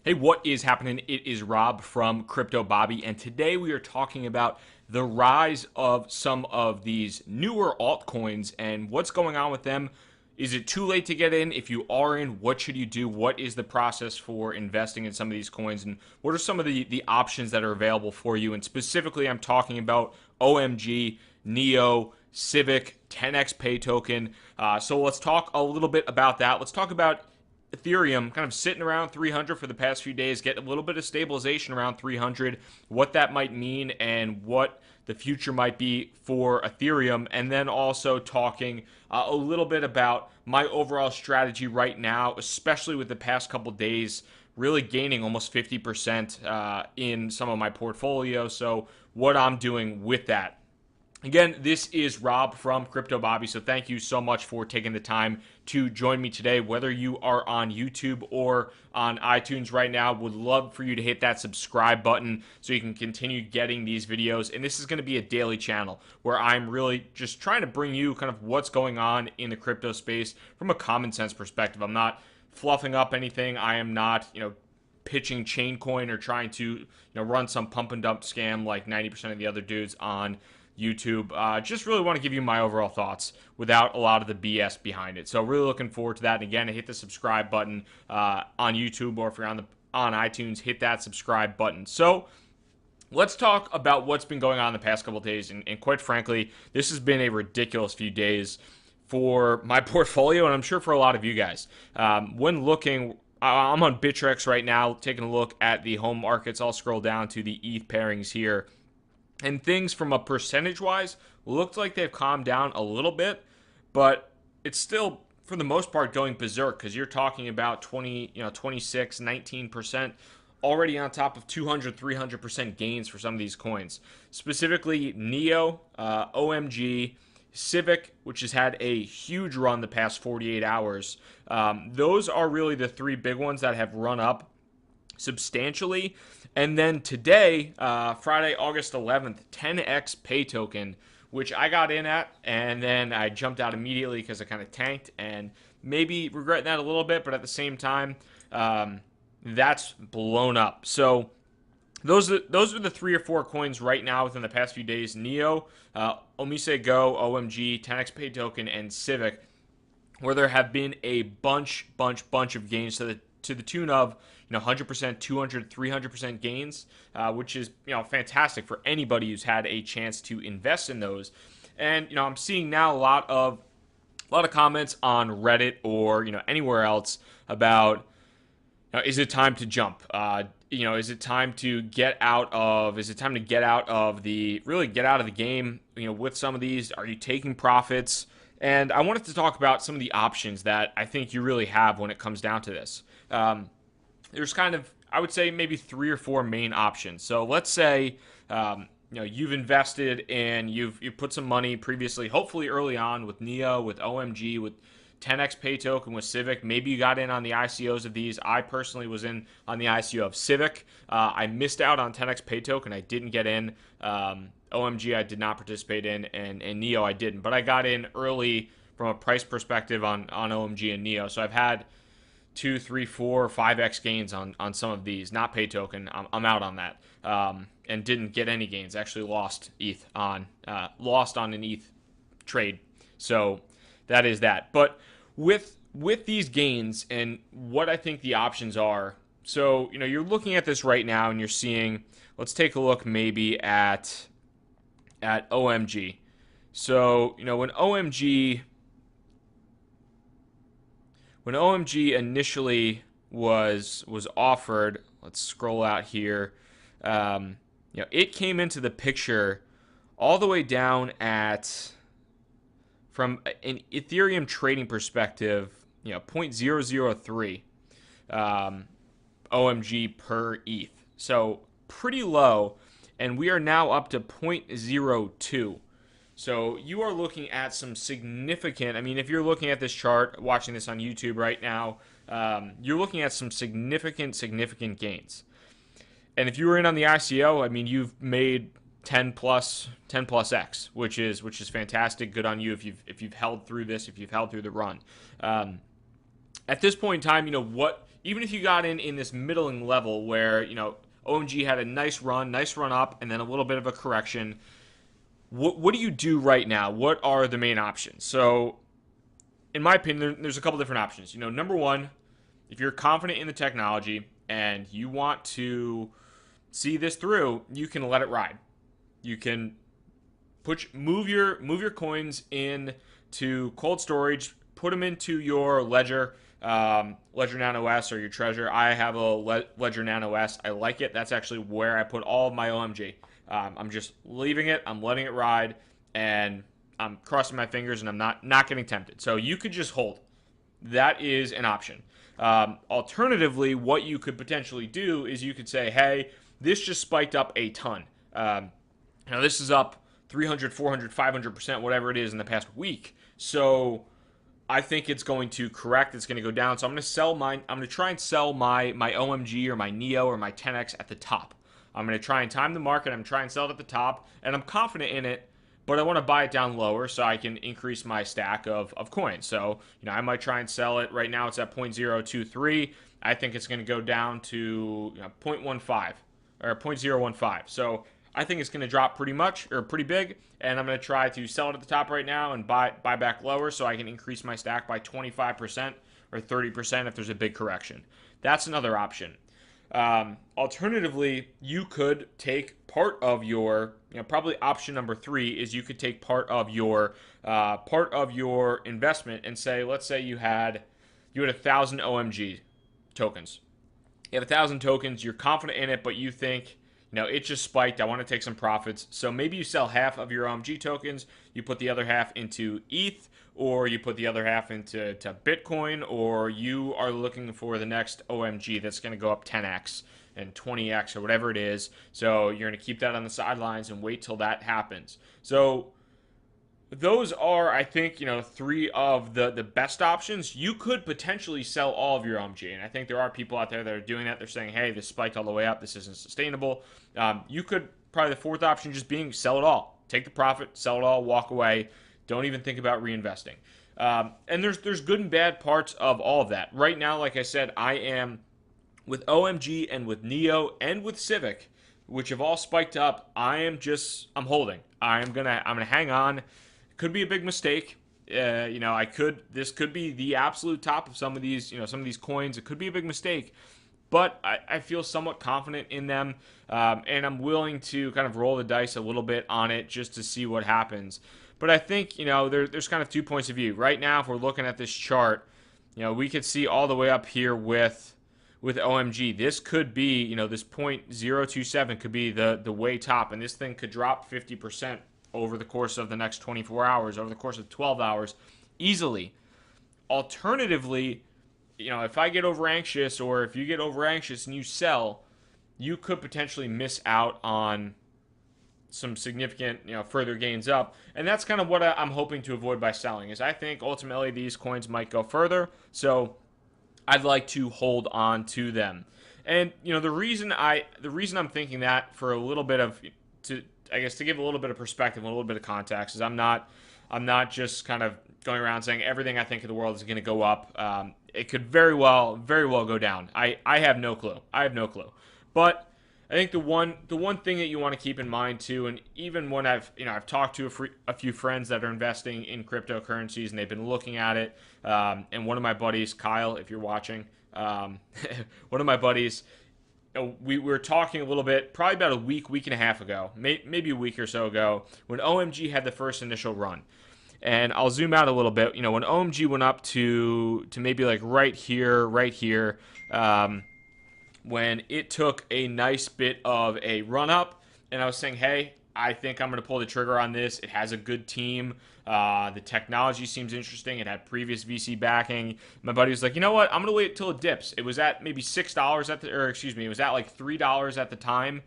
Hey, what is happening? It is Rob from Crypto Bobby, and today we are talking about the rise of some of these newer altcoins and what's going on with them. Is it too late to get in? If you are in, what should you do? What is the process for investing in some of these coins? And what are some of the options that are available for you? And specifically, I'm talking about OMG, Neo, Civic, 10x Pay token. So let's talk a little bit about that. Let's talk about Ethereum kind of sitting around 300 for the past few days, get a little bit of stabilization around 300, what that might mean and what the future might be for Ethereum, and then also talking a little bit about my overall strategy right now, especially with the past couple days really gaining almost 50% in some of my portfolio. So what I'm doing with that. Again, this is Rob from Crypto Bobby, so thank you so much for taking the time to join me today. Whether you are on YouTube or on iTunes right now, would love for you to hit that subscribe button so you can continue getting these videos. And this is going to be a daily channel where I'm really just trying to bring you kind of what's going on in the crypto space from a common sense perspective. I'm not fluffing up anything. I am not, pitching Chaincoin or trying to, run some pump and dump scam like 90% of the other dudes on YouTube. Just really want to give you my overall thoughts without a lot of the BS behind it. So really looking forward to that. And again, hit the subscribe button on YouTube, or if you're on iTunes, hit that subscribe button. So let's talk about what's been going on the past couple of days. And quite frankly, this has been a ridiculous few days for my portfolio, and I'm sure for a lot of you guys. When looking, I'm on Bittrex right now, taking a look at the home markets. I'll scroll down to the ETH pairings here. And things from a percentage-wise looked like they've calmed down a little bit, but it's still, for the most part, going berserk because you're talking about 26, 19% already on top of 200, 300% gains for some of these coins. Specifically, Neo, OMG, Civic, which has had a huge run the past 48 hours. Those are really the three big ones that have run up substantially. And then today, Friday, August 11th, 10x Pay token, which I got in at, and then I jumped out immediately because I kind of tanked and maybe regret that a little bit, but at the same time, that's blown up. So those are the three or four coins right now within the past few days: Neo, Omise Go, OMG, 10x Pay token, and Civic, where there have been a bunch of gains to the tune of 100%, 200, 300% gains, which is fantastic for anybody who's had a chance to invest in those. And I'm seeing now a lot of comments on Reddit or anywhere else about is it time to jump? Is it time to get out of? Is it time to get out of the game? With some of these, are you taking profits? And I wanted to talk about some of the options that I think you really have when it comes down to this. There's kind of, I would say, maybe three or four main options. So let's say you've invested and you've put some money previously, hopefully early on, with Neo, with OMG, with 10x Pay token, with Civic. Maybe you got in on the ICOs of these. I personally was in on the ICO of Civic. I missed out on 10x Pay token. I didn't get in. OMG I did not participate in, and Neo I didn't. But I got in early from a price perspective on OMG and Neo. So I've had 2, 3, 4, 5x gains on some of these. Not Pay token. I'm out on that. And didn't get any gains. Actually lost on an ETH trade. So that is that. But with these gains and what I think the options are, so you're looking at this right now and you're seeing, let's take a look maybe at OMG. So when OMG initially was offered, let's scroll out here. It came into the picture all the way down at, from an Ethereum trading perspective, 0.003 OMG per ETH. So pretty low, and we are now up to 0.02. So you are looking at some significant, if you're looking at this chart, watching this on YouTube right now, you're looking at some significant gains. And if you were in on the ICO, you've made 10 plus X, which is fantastic. Good on you if you've held through this, if you've held through the run. At this point in time, what even if you got in this middling level where, OMG had a nice run up, and then a little bit of a correction, what do you do right now? What are the main options? So, in my opinion, there's a couple different options. Number one, if you're confident in the technology and you want to see this through, you can let it ride. You can move your coins in to cold storage, put them into your Ledger, Ledger Nano S or your Treasure. I have a Ledger Nano S. I like it. That's actually where I put all of my OMG. I'm just leaving it. I'm letting it ride, and I'm crossing my fingers, and I'm not getting tempted. So you could just hold. That is an option. Alternatively, what you could potentially do is you could say, hey, this just spiked up a ton. This is up 300, 400, 500%, whatever it is in the past week. So I think it's going to correct. It's going to go down. So I'm going to sell mine. I'm going to try and sell my OMG or my Neo or my 10X at the top. I'm going to try and time the market. I'm going to try and sell it at the top. And I'm confident in it, but I want to buy it down lower so I can increase my stack of coins. So, I might try and sell it. Right now it's at 0.023. I think it's going to go down to 0.15 or 0.015. So I think it's going to drop pretty big, and I'm going to try to sell it at the top right now and buy back lower so I can increase my stack by 25% or 30% if there's a big correction. That's another option. Alternatively, you could take part of your, probably option number 3 is you could take part of your investment and say, let's say you had 1,000 OMG tokens. You have 1,000 tokens. You're confident in it, but you think, it just spiked. I want to take some profits. So maybe you sell half of your OMG tokens. You put the other half into ETH, or you put the other half into Bitcoin, or you are looking for the next OMG that's going to go up 10x and 20x or whatever it is. So you're going to keep that on the sidelines and wait till that happens. So those are, I think, 3 of the best options. You could potentially sell all of your OMG, and I think there are people out there that are doing that. They're saying, hey, this spiked all the way up. This isn't sustainable. You could, probably the 4th option just being sell it all. Take the profit, sell it all, walk away. Don't even think about reinvesting. And there's good and bad parts of all of that. Right now, like I said, I am with OMG and with Neo and with Civic, which have all spiked up. I'm holding. I'm gonna hang on. Could be a big mistake. This could be the absolute top of some of these coins. It could be a big mistake, but I feel somewhat confident in them, and I'm willing to kind of roll the dice a little bit on it just to see what happens. But I think, there's kind of 2 points of view. Right now, if we're looking at this chart, we could see all the way up here with OMG. This could be, this 0.027 could be the way top, and this thing could drop 50% over the course of the next 24 hours, over the course of 12 hours, easily. Alternatively, if I get over anxious, or if you get over anxious and you sell, you could potentially miss out on some significant, further gains up. And that's kind of what I'm hoping to avoid by selling, is I think ultimately these coins might go further. So I'd like to hold on to them. And, the reason I'm thinking that, for a little bit of, to give a little bit of perspective, a little bit of context, is I'm not just kind of going around saying everything I think of the world is going to go up. It could very well go down. I have no clue. But I think the one thing that you want to keep in mind too, and even when I've talked to a few friends that are investing in cryptocurrencies and they've been looking at it, and one of my buddies, Kyle, if you're watching, one of my buddies, we were talking a little bit, probably about a week and a half ago, maybe a week or so ago, when OMG had the first initial run. And I'll zoom out a little bit. When OMG went up to maybe like right here, when it took a nice bit of a run up, and I was saying, hey, I think I'm going to pull the trigger on this. It has a good team. The technology seems interesting. It had previous VC backing. My buddy was like, you know what? I'm going to wait till it dips. It was at maybe $6 it was at like $3 at the time.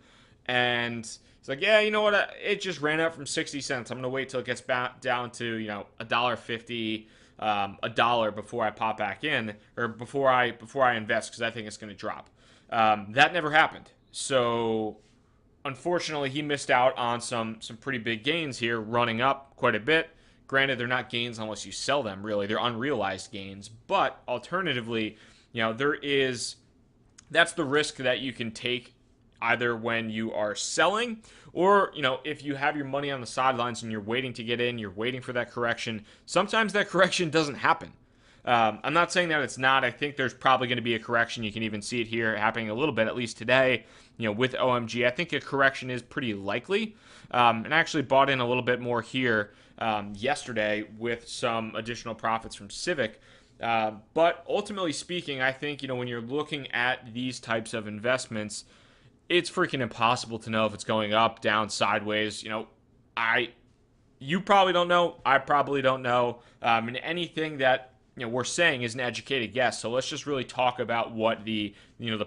And it's like, yeah, you know what? It just ran up from 60 cents. I'm going to wait till it gets back down to, $1.50, $1 before I pop back in, or before I invest, because I think it's going to drop. That never happened. So unfortunately, he missed out on some pretty big gains here, running up quite a bit. Granted, they're not gains unless you sell them, really. They're unrealized gains. But alternatively, that's the risk that you can take either when you are selling or, if you have your money on the sidelines and you're waiting to get in, you're waiting for that correction. Sometimes that correction doesn't happen. I'm not saying that it's not. I think there's probably going to be a correction. You can even see it here happening a little bit, at least today, with OMG. I think a correction is pretty likely. And I actually bought in a little bit more here yesterday with some additional profits from Civic. But ultimately speaking, I think, when you're looking at these types of investments, it's freaking impossible to know if it's going up, down, sideways. You probably don't know. I probably don't know. And anything that we're saying is an educated guess. So let's just really talk about what the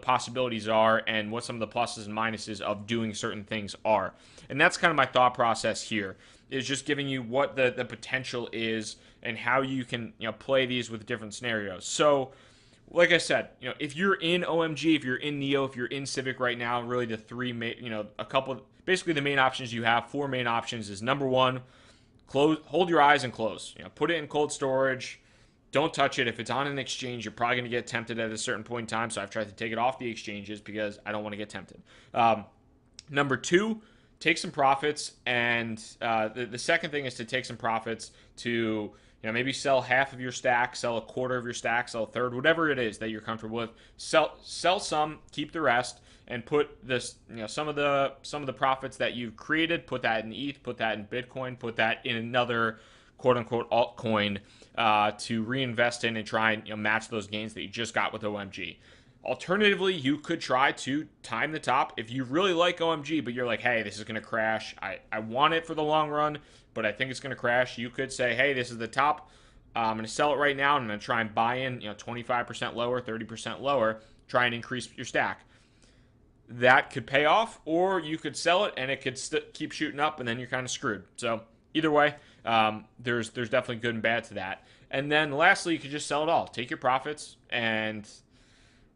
possibilities are and what some of the pluses and minuses of doing certain things are. And that's kind of my thought process here, is just giving you what the potential is and how you can play these with different scenarios. So like I said, if you're in OMG, if you're in Neo, if you're in Civic right now, really the three main, basically the main options you have, four main options is number one, hold your eyes and close. Put it in cold storage. Don't touch it. If it's on an exchange, you're probably going to get tempted at a certain point in time. So I've tried to take it off the exchanges because I don't want to get tempted. Number two, take some profits. And the second thing is to take some profits to maybe sell half of your stack, sell a quarter of your stack, sell a third, whatever it is that you're comfortable with. Sell some, keep the rest, and put this some of the profits that you've created. Put that in ETH, put that in Bitcoin, put that in another quote unquote altcoin to reinvest in and try and match those gains that you just got with OMG. Alternatively, you could try to time the top. If you really like OMG, but you're like, hey, this is going to crash. I want it for the long run, but I think it's going to crash. You could say, hey, this is the top. I'm going to sell it right now, and I'm going to try and buy in 25% lower, 30% lower, try and increase your stack. That could pay off, or you could sell it, and it could keep shooting up, and then you're kind of screwed. So either way, there's definitely good and bad to that. And then lastly, you could just sell it all. Take your profits and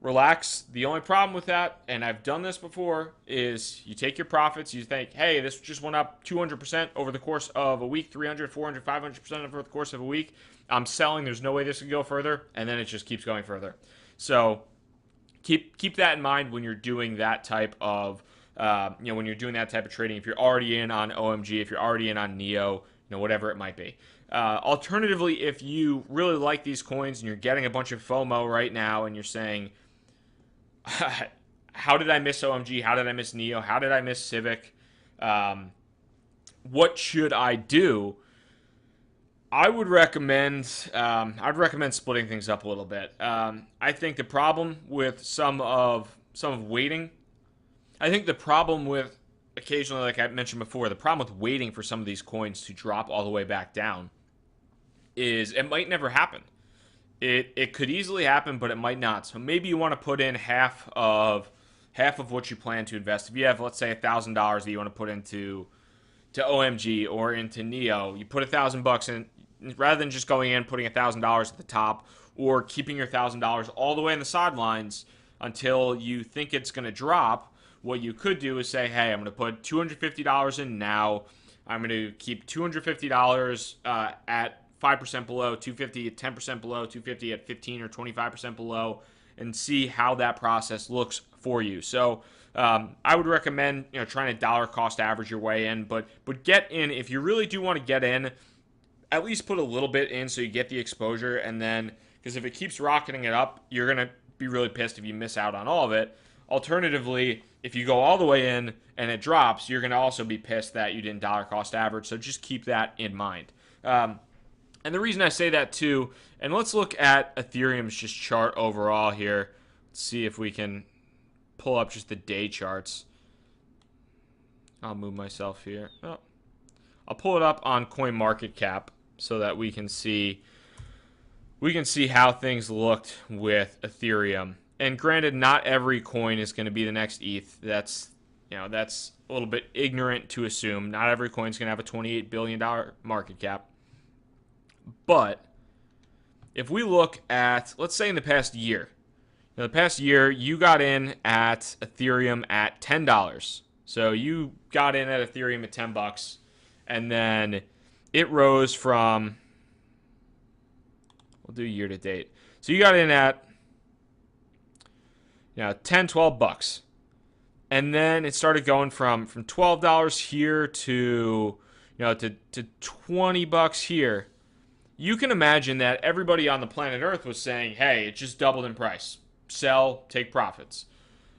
relax. The only problem with that, and I've done this before, is you take your profits, you think, hey, this just went up 200% over the course of a week, 300, 400, 500% over the course of a week. I'm selling. There's no way this can go further. And then it just keeps going further. So keep that in mind when you're doing that type of, when you're doing that type of trading. If you're already in on OMG, if you're already in on Neo, whatever it might be. Alternatively, if you really like these coins and you're getting a bunch of FOMO right now and you're saying, how did I miss OMG? How did I miss Neo? How did I miss Civic? What should I do? I'd recommend splitting things up a little bit. I think the problem with some of waiting, I think the problem with occasionally, like I mentioned before, the problem with waiting for some of these coins to drop all the way back down is it might never happen. It could easily happen, but it might not. So maybe you want to put in half of what you plan to invest. If you have, let's say, $1,000 that you want to put into OMG or into Neo, you put $1,000 in rather than just going in putting $1,000 at the top or keeping your $1,000 all the way in the sidelines until you think it's going to drop. What you could do is say, hey, I'm going to put $250 in now. I'm going to keep $250 at 5% below, 250 at 10% below, 250 at 15 or 25% below, and see how that process looks for you. So I would recommend trying to dollar cost average your way in, but get in if you really do want to get in. At least put a little bit in so you get the exposure, and then because if it keeps rocketing it up, you're gonna be really pissed if you miss out on all of it. Alternatively, if you go all the way in and it drops, you're gonna also be pissed that you didn't dollar cost average. So just keep that in mind. And the reason I say that too, and let's look at Ethereum's just chart overall here. Let's see if we can pull up just the day charts. I'll move myself here. Oh. I'll pull it up on CoinMarketCap so that we can see how things looked with Ethereum. And granted, not every coin is going to be the next ETH. That's a little bit ignorant to assume. Not every coin is going to have a $28 billion market cap. But if we look at, let's say in the past year, you got in at Ethereum at $10. So you got in at Ethereum at $10, and then it rose from, we'll do year to date. So you got in at 10, 12 bucks. And then it started going from $12 here to to 20 bucks here. You can imagine that everybody on the planet Earth was saying, "Hey, it just doubled in price. Sell, take profits."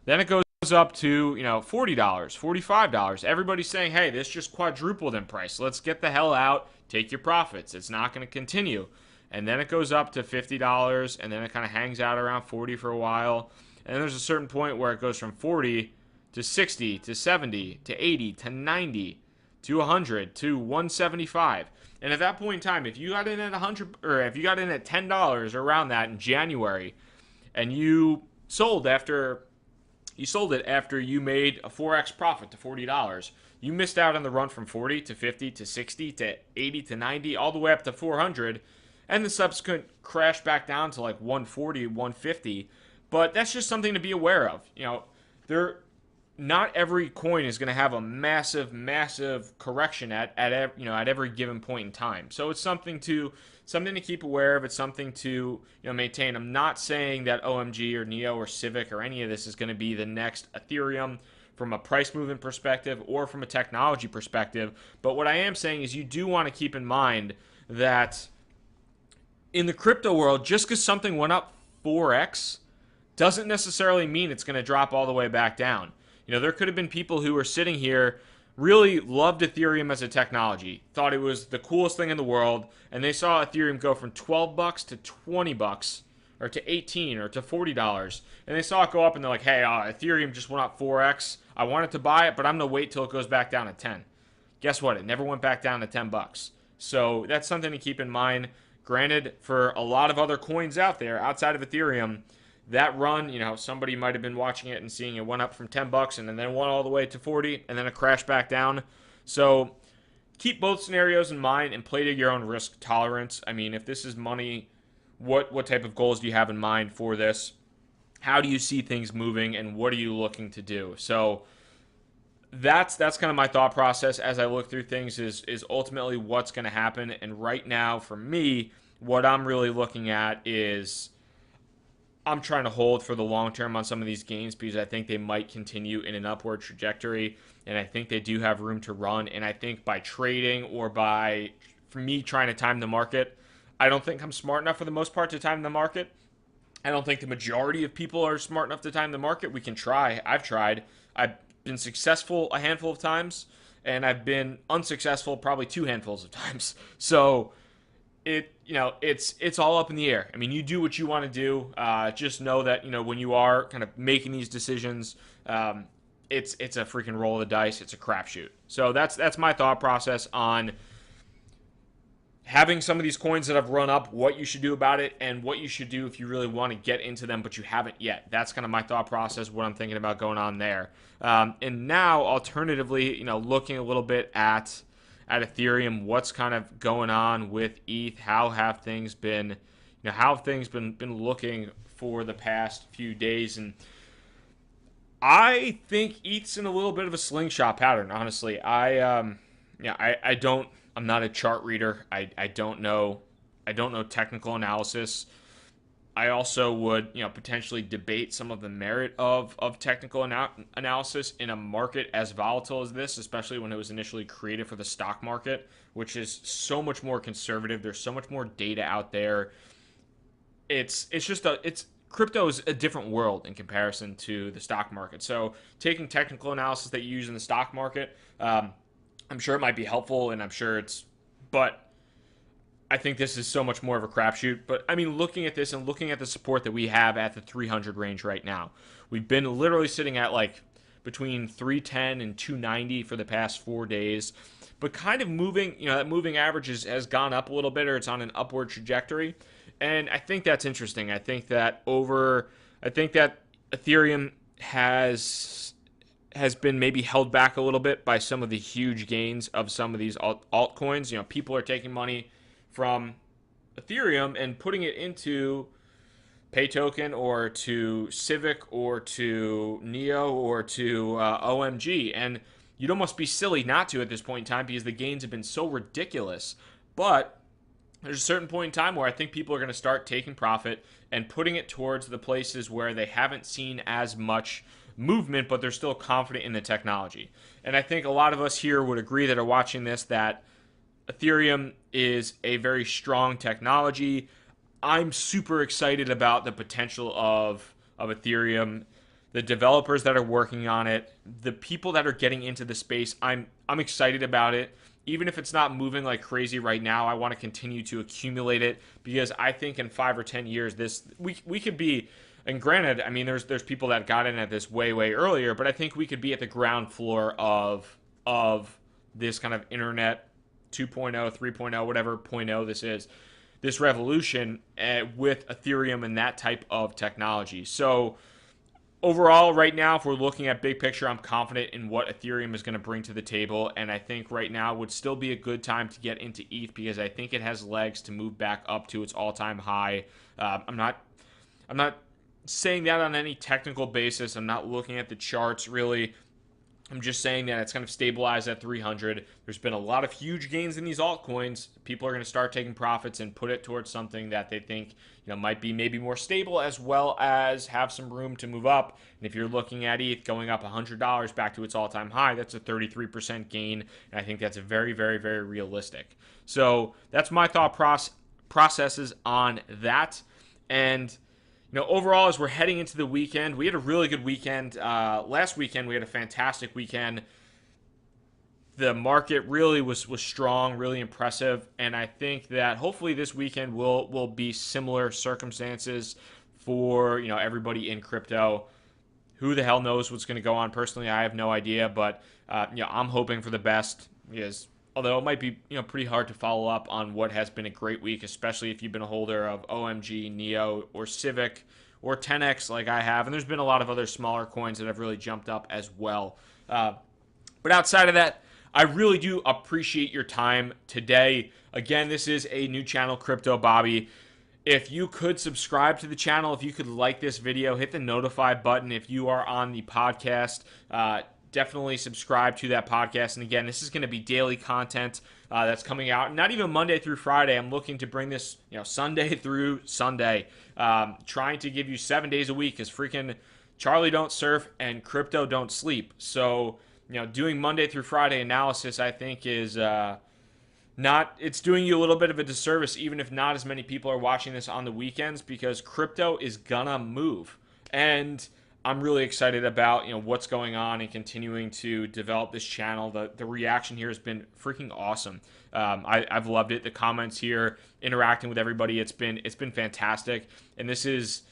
Then it goes up to, $40, $45. Everybody's saying, "Hey, this just quadrupled in price. Let's get the hell out. Take your profits. It's not going to continue." And then it goes up to $50, and then it kind of hangs out around 40 for a while. And then there's a certain point where it goes from 40 to 60 to 70 to 80 to 90 to 100 to 175. And at that point in time, if you got in at 100, or if you got in at $10 or around that in January, and you sold it after you made a 4x profit to $40, you missed out on the run from 40 to 50 to 60 to 80 to 90 all the way up to 400, and the subsequent crash back down to like 140, 150. But that's just something to be aware of. There not every coin is going to have a massive correction at every given point in time. So it's something to keep aware of. It's something to maintain. I'm not saying that OMG or Neo or Civic or any of this is going to be the next Ethereum from a price movement perspective or from a technology perspective. But what I am saying is you do want to keep in mind that in the crypto world, just because something went up 4x doesn't necessarily mean it's going to drop all the way back down. There could have been people who were sitting here, really loved Ethereum as a technology, thought it was the coolest thing in the world, and they saw Ethereum go from 12 bucks to 20 bucks, or to 18 or to $40, and they saw it go up, and they're like, "Hey, Ethereum just went up 4x. I wanted to buy it, but I'm going to wait till it goes back down to 10. Guess what? It never went back down to 10 bucks. So that's something to keep in mind. Granted, for a lot of other coins out there outside of Ethereum, that run, somebody might have been watching it and seeing it went up from 10 bucks and then went all the way to 40 and then a crash back down. So keep both scenarios in mind and play to your own risk tolerance. I mean, if this is money, what type of goals do you have in mind for this? How do you see things moving, and what are you looking to do? So that's kind of my thought process as I look through things is ultimately what's going to happen. And right now, for me, what I'm really looking at is I'm trying to hold for the long term on some of these gains because I think they might continue in an upward trajectory, and I think they do have room to run. And I think by trading or for me trying to time the market, I don't think I'm smart enough for the most part to time the market. I don't think the majority of people are smart enough to time the market. We can try. I've tried. I've been successful a handful of times, and I've been unsuccessful probably two handfuls of times. So it's all up in the air. I mean, you do what you want to do. Just know that when you are kind of making these decisions, it's a freaking roll of the dice. It's a crapshoot. So that's my thought process on having some of these coins that have run up, what you should do about it, and what you should do if you really want to get into them, but you haven't yet. That's kind of my thought process, what I'm thinking about going on there. And now, alternatively, looking a little bit at Ethereum, what's kind of going on with ETH, how have things been looking for the past few days. And I think ETH's in a little bit of a slingshot pattern, honestly. I'm not a chart reader. I don't know technical analysis. I also would potentially debate some of the merit of technical analysis in a market as volatile as this, especially when it was initially created for the stock market, which is so much more conservative. There's so much more data out there. Crypto is a different world in comparison to the stock market. So taking technical analysis that you use in the stock market, I'm sure it might be helpful, and but I think this is so much more of a crapshoot. But I mean, looking at this and looking at the support that we have at the 300 range right now, we've been literally sitting at like between 310 and 290 for the past 4 days, but kind of moving, that moving average has gone up a little bit, or it's on an upward trajectory. And I think that's interesting. I think that Ethereum has been maybe held back a little bit by some of the huge gains of some of these altcoins. People are taking money from Ethereum and putting it into Pay Token or to Civic or to Neo or to OMG. And you'd almost be silly not to at this point in time because the gains have been so ridiculous. But there's a certain point in time where I think people are going to start taking profit and putting it towards the places where they haven't seen as much movement, but they're still confident in the technology. And I think a lot of us here would agree that are watching this that Ethereum is a very strong technology. I'm super excited about the potential of Ethereum, the developers that are working on it, the people that are getting into the space. I'm excited about it. Even if it's not moving like crazy right now, I want to continue to accumulate it because I think in 5 or 10 years we could be. And granted, I mean, there's people that got in at this way earlier, but I think we could be at the ground floor of this kind of internet 2.0, 3.0, whatever point 0 this is, this revolution with Ethereum and that type of technology. So overall, right now, if we're looking at big picture, I'm confident in what Ethereum is going to bring to the table, and I think right now would still be a good time to get into ETH because I think it has legs to move back up to its all-time high. I'm not saying that on any technical basis. I'm not looking at the charts really. I'm just saying that it's kind of stabilized at 300. There's been a lot of huge gains in these altcoins. People are going to start taking profits and put it towards something that they think, might be maybe more stable as well as have some room to move up. And if you're looking at ETH going up $100 back to its all-time high, that's a 33% gain. And I think that's a very, very, very realistic. So that's my thought processes on that. And overall, as we're heading into the weekend, we had a really good weekend. Last weekend, we had a fantastic weekend. The market really was strong, really impressive, and I think that hopefully this weekend will be similar circumstances for everybody in crypto. Who the hell knows what's going to go on? Personally, I have no idea, but I'm hoping for the best because although it might be pretty hard to follow up on what has been a great week, especially if you've been a holder of OMG, Neo, or Civic, or TenX like I have. And there's been a lot of other smaller coins that have really jumped up as well. But outside of that, I really do appreciate your time today. Again, this is a new channel, Crypto Bobby. If you could subscribe to the channel, if you could like this video, hit the notify button. If you are on the podcast, definitely subscribe to that podcast. And again, this is going to be daily content that's coming out. Not even Monday through Friday. I'm looking to bring this, Sunday through Sunday. Trying to give you 7 days a week because freaking Charlie don't surf and crypto don't sleep. So, doing Monday through Friday analysis, I think is it's doing you a little bit of a disservice, even if not as many people are watching this on the weekends, because crypto is gonna move. And I'm really excited about what's going on and continuing to develop this channel. The reaction here has been freaking awesome. I've loved it. The comments here, interacting with everybody, it's been fantastic. And this is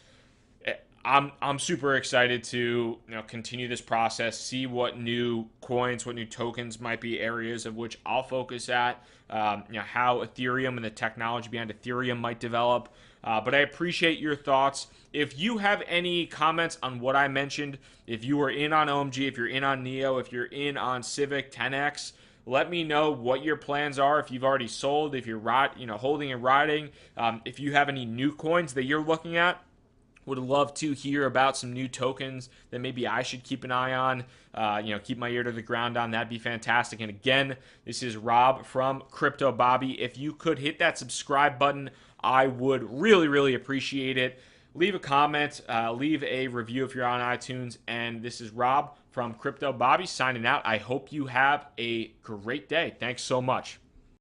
I'm super excited to continue this process, see what new coins, what new tokens might be areas of which I'll focus at. How Ethereum and the technology behind Ethereum might develop. But I appreciate your thoughts. If you have any comments on what I mentioned, if you are in on OMG, if you're in on Neo, if you're in on Civic 10X, let me know what your plans are. If you've already sold, if you're holding and riding, if you have any new coins that you're looking at. Would love to hear about some new tokens that maybe I should keep an eye on, keep my ear to the ground on. That'd be fantastic. And again, this is Rob from Crypto Bobby. If you could hit that subscribe button, I would really, really appreciate it. Leave a comment, leave a review if you're on iTunes. And this is Rob from Crypto Bobby signing out. I hope you have a great day. Thanks so much.